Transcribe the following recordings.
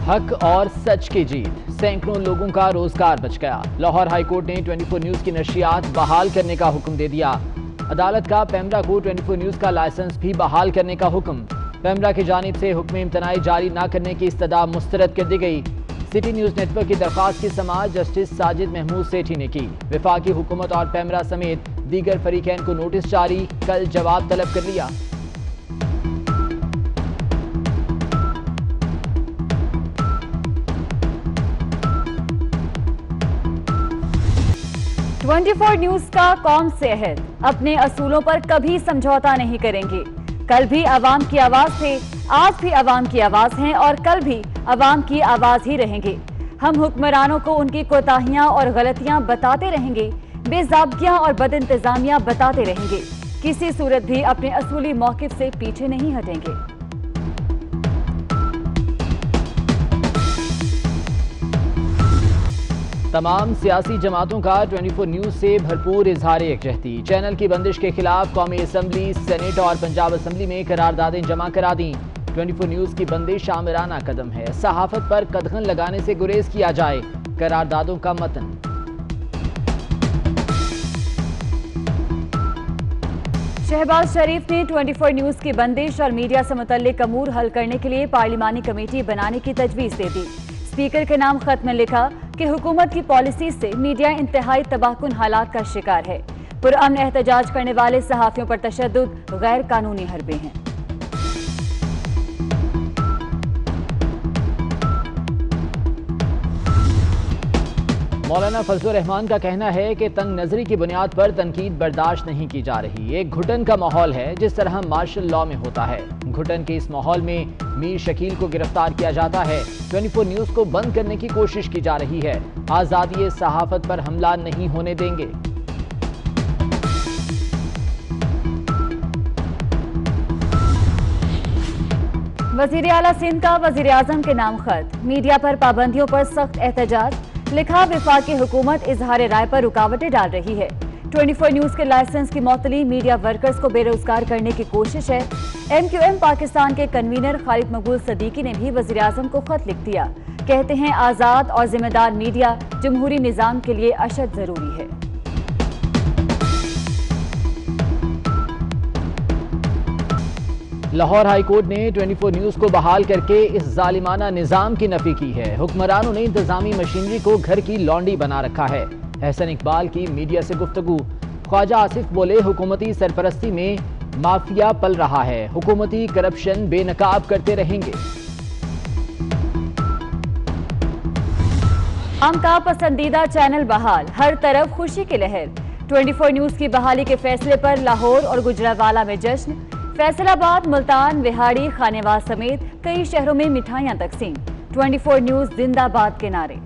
حق اور سچ کی جیت، سینکڑوں لوگوں کا روزگار بچ گیا۔ لاہور ہائی کورٹ نے 24 نیوز کی نشریات بحال کرنے کا حکم دے دیا۔ عدالت کا پیمرا کو 24 نیوز کا لائسنس بھی بحال کرنے کا حکم۔ پیمرا کی جانب سے حکم امتناعی جاری نہ کرنے کی استدعا مسترد کر دی گئی۔ سٹی نیوز نیٹ ورک کی درخواست کی سماعت جسٹس ساجد محمود سیٹھی نے کی۔ وفاقی حکومت اور پیمرا سمیت دیگر فریقین کو نوٹس جاری، کل جواب طلب کر لیا۔ 24 نیوز کا قوم سے عہد، اپنے اصولوں پر کبھی سمجھوتا نہیں کریں گے۔ کل بھی عوام کی آواز تھے، آج بھی عوام کی آواز ہیں اور کل بھی عوام کی آواز ہی رہیں گے۔ ہم حکمرانوں کو ان کی کوتاہیاں اور غلطیاں بتاتے رہیں گے، بے ضابطگیاں اور بد انتظامیاں بتاتے رہیں گے۔ کسی صورت بھی اپنے اصولی موقف سے پیچھے نہیں ہٹیں گے۔ تمام سیاسی جماعتوں کا 24 نیوز سے بھرپور اظہار یکجہتی۔ چینل کی بندش کے خلاف قومی اسمبلی، سینیٹ اور پنجاب اسمبلی میں قراردادیں جمع کرا دیں۔ 24 نیوز کی بندش آمرانہ قدم ہے، صحافت پر قدغن لگانے سے گریز کیا جائے، قراردادوں کا متن۔ شہباز شریف نے 24 نیوز کی بندش اور میڈیا سے متعلق امور حل کرنے کے لیے پارلیمانی کمیٹی بنانے کی تجویز دے دی۔ اسپیکر کے نام خط میں لکھا کہ حکومت کی پالیسی سے میڈیا انتہائی تباہ کن حالات کا شکار ہے۔ پرامن احتجاج کرنے والے صحافیوں پر تشدد غیر قانونی حربے ہیں۔ مولانا فضل الرحمان کا کہنا ہے کہ تنگ نظری کی بنیاد پر تنقید برداشت نہیں کی جا رہی، ایک گھٹن کا ماحول ہے جس طرح مارشل لاء میں ہوتا ہے۔ گھٹن کے اس ماحول میں میر شکیل کو گرفتار کیا جاتا ہے، 24 نیوز کو بند کرنے کی کوشش کی جا رہی ہے۔ آزادی صحافت پر حملہ نہیں ہونے دیں گے۔ وزیر اعلیٰ سندھ کا وزیر اعظم کے نام خط، میڈیا پر پابندیوں پر سخت احتجاج۔ لکھا وفاقی حکومت اظہار رائے پر رکاوٹیں ڈال رہی ہے۔ 24 نیوز کے لائسنس کی معطلی میڈیا ورکرز کو بے روزگار کرنے کی کوشش ہے۔ MQM پاکستان کے کنوینر خالد مقبول صدیقی نے بھی وزیر اعظم کو خط لکھ دیا۔ کہتے ہیں آزاد اور ذمہ دار میڈیا جمہوری نظام کے لیے اشد ضروری ہے۔ لاہور ہائی کورٹ نے 24 نیوز کو بحال کر کے اس ظالمانہ نظام کی نفی کی ہے۔ حکمرانوں نے انتظامی مشینری کو گھر کی لانڈی بنا رکھا ہے۔ احسن اقبال کی میڈیا سے گفتگو، خواجہ آصف بولے حکومتی سرپرستی میں مافیا پل رہا ہے، حکومتی کرپشن بے نقاب کرتے رہیں گے۔ عوام کا پسندیدہ چینل بحال، ہر طرف خوشی کی لہر۔ 24 نیوز کی بحالی کے فیصلے پر لاہور اور گجرانوالہ میں جشن۔ فیصل آباد، ملتان، وہاڑی، خانیواس سمیت کئی شہروں میں مٹھائیاں تقسیم۔ 24 نیوز زندہ باد کے نعرے۔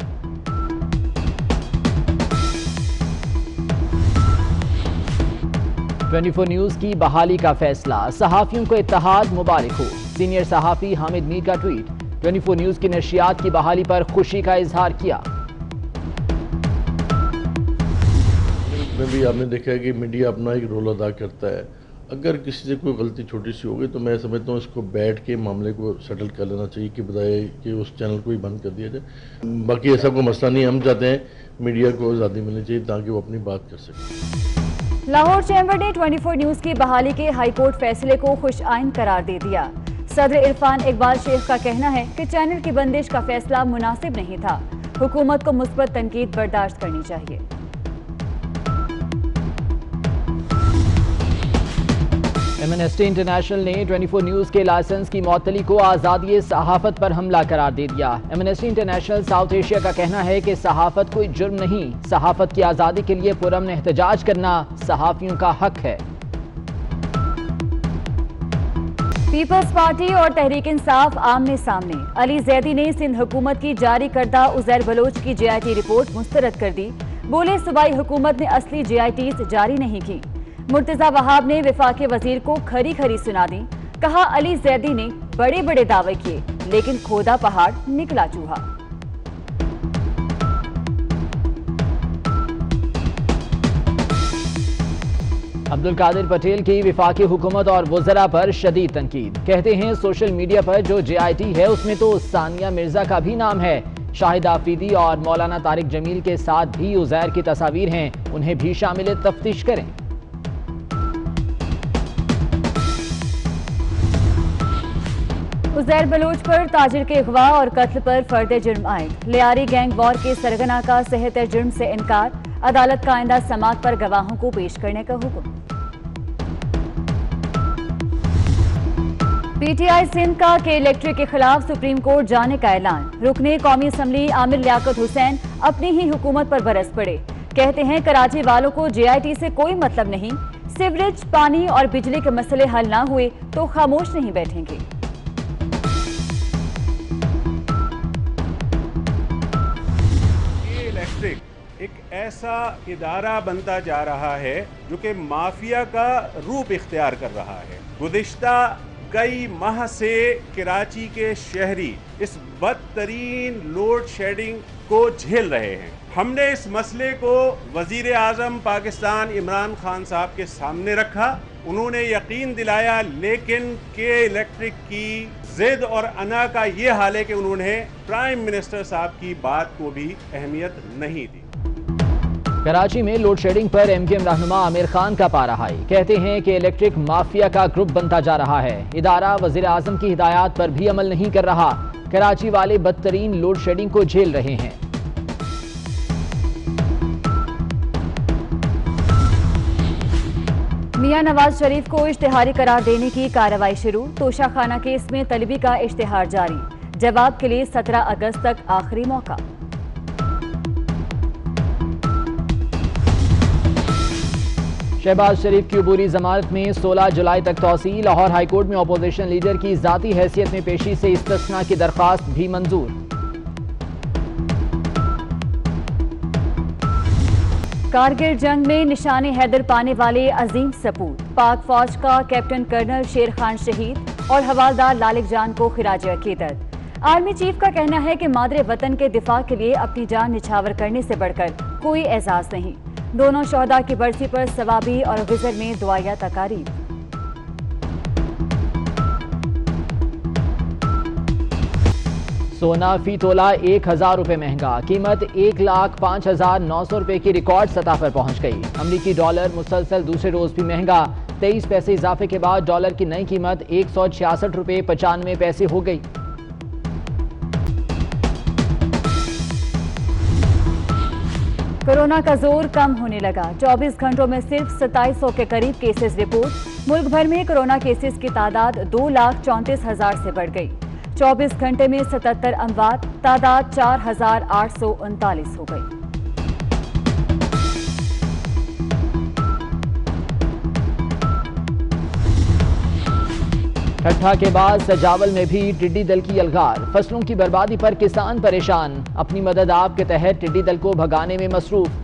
ٹوئنٹی نیوز کی بحالی کا فیصلہ، صحافیوں کو اتحاد مبارک ہو۔ سینئر صحافی حامد میر کا ٹویٹ، 24 نیوز کی نشریات کی بحالی پر خوشی کا اظہار کیا۔ میں بھی آپ نے دیکھا ہے کہ میڈیا اپنا ایک رول ادا کرتا ہے۔ اگر کسی سے کوئی غلطی چھوٹی سی ہوگی تو میں سمجھتا ہوں اس کو بیٹھ کے معاملے کو سیٹل کر لینا چاہیے کہ بجائے کہ اس چینل کو ہی بند کر دیا جائے۔ باقی ایسا کوئی مسئلہ نہیں، ہم چاہتے ہیں میڈیا کو آزادی ملنی چاہیے تاکہ وہ اپنی بات کر سکے۔ لاہور چیمبر نے 24 نیوز کی بحالی کے ہائی کورٹ فیصلے کو خوش آئند قرار دے دیا۔ صدر عرفان اقبال شیخ کا کہنا ہے کہ چینل کی بندش کا فیصلہ مناسب نہیں تھا، حکومت کو مثبت تنقید برداشت کرنی چاہیے۔ ایمنسٹی انٹرنیشنل نے 24 نیوز کے لائسنس کی معطلی کو آزادی صحافت پر حملہ قرار دے دیا۔ ایمنسٹی انٹرنیشنل ساؤتھ ایشیا کا کہنا ہے کہ صحافت کوئی جرم نہیں، صحافت کی آزادی کے لیے پرامن احتجاج کرنا صحافیوں کا حق ہے۔ پیپلز پارٹی اور تحریک انصاف آمنے سامنے، علی زیدی نے سندھ حکومت کی جاری کردہ عزیر بلوچ کی JIT رپورٹ مسترد کر دی۔ بولے صوبائی حکومت نے اصلی JITs جاری نہیں کی۔ مرتضی وہاب نے وفاقی وزیر کو کھری کھری سنا دی، کہا علی زیدی نے بڑے بڑے دعوے کیے لیکن کھودا پہاڑ نکلا چوہا۔ عبدالقادر پٹیل کی وفاقی حکومت اور وزراء پر شدید تنقید، کہتے ہیں سوشل میڈیا پر جو JIT ہے اس میں تو ثانیہ مرزا کا بھی نام ہے، شاہد آفریدی اور مولانا طارق جمیل کے ساتھ بھی عزیر کی تصاویر ہیں، انہیں بھی شامل تفتیش کریں۔ عزیر بلوچ پر تاجر کے اغوا اور قتل پر فرد جرم عائد، لیاری گینگ وار کے سرغنہ کا صحت جرم سے انکار، عدالت کا آئندہ سماعت پر گواہوں کو پیش کرنے کا حکم۔ PTI سندھ کا کے الیکٹرک کے خلاف سپریم کورٹ جانے کا اعلان، رکن قومی اسمبلی عامر لیاقت حسین اپنی ہی حکومت پر برس پڑے، کہتے ہیں کراچی والوں کو JIT سے کوئی مطلب نہیں، سیوریج، پانی اور بجلی کے مسئلے حل نہ ہوئے تو خاموش نہیں بیٹھیں گے۔ ایک ایسا ادارہ بنتا جا رہا ہے جو کہ مافیا کا روپ اختیار کر رہا ہے۔ گزشتہ کئی ماہ سے کراچی کے شہری اس بدترین لوڈ شیڈنگ کو جھیل رہے ہیں۔ ہم نے اس مسئلے کو وزیر اعظم پاکستان عمران خان صاحب کے سامنے رکھا، انہوں نے یقین دلایا، لیکن کے الیکٹرک کی ضد اور انا کا یہ حال ہے کہ انہوں نے پرائم منسٹر صاحب کی بات کو بھی اہمیت نہیں دی۔ کراچی میں لوڈ شیڈنگ پر MKM رہنما عامر خان کا پارا ہائی، کہتے ہیں کہ الیکٹرک مافیا کا گروپ بنتا جا رہا ہے، ادارہ وزیر اعظم کی ہدایات پر بھی عمل نہیں کر رہا، کراچی والے بدترین لوڈ شیڈنگ کو جھیل رہے ہیں۔ میاں نواز شریف کو اشتہاری قرار دینے کی کارروائی شروع، توشہ خانہ کیس میں طلبی کا اشتہار جاری، جواب کے لیے 17 اگست تک آخری موقع۔ شہباز شریف کی عبوری ضمانت میں 16 جولائی تک توسیع، لاہور ہائی کورٹ میں اپوزیشن لیڈر کی ذاتی حیثیت میں پیشی سے استثناء کی درخواست بھی منظور۔ کارگل جنگ میں نشان حیدر پانے والے عظیم سپوت، پاک فوج کا کیپٹن کرنل شیر خان شہید اور حوالدار لالک جان کو خراج عقیدت۔ آرمی چیف کا کہنا ہے کہ مادر وطن کے دفاع کے لیے اپنی جان نچھاور کرنے سے بڑھ کر کوئی اعزاز نہیں۔ دونوں شہداء کی برسی پر ثوابی اور غزر میں دعائیہ تقاریب۔ سونا فی تولہ 1000 روپے مہنگا، قیمت 1,05,900 روپے کی ریکارڈ سطح پر پہنچ گئی۔ امریکی ڈالر مسلسل دوسرے روز بھی مہنگا، 23 پیسے اضافے کے بعد ڈالر کی نئی قیمت 166 روپے 95 پیسے ہو گئی۔ کورونا کا زور کم ہونے لگا، 24 گھنٹوں میں صرف 2700 کے قریب کیسز رپورٹ، ملک بھر میں کورونا کیسز کی تعداد 2,34,000 سے بڑھ گئی، 24 گھنٹے میں 77 اموات، تعداد 4,839 ہو گئی۔ ٹھٹھا کے بعد سجاول میں بھی ٹڈی دل کی یلغار، فصلوں کی بربادی پر کسان پریشان، اپنی مدد آپ کے تحت ٹڈی دل کو بھگانے میں مصروف۔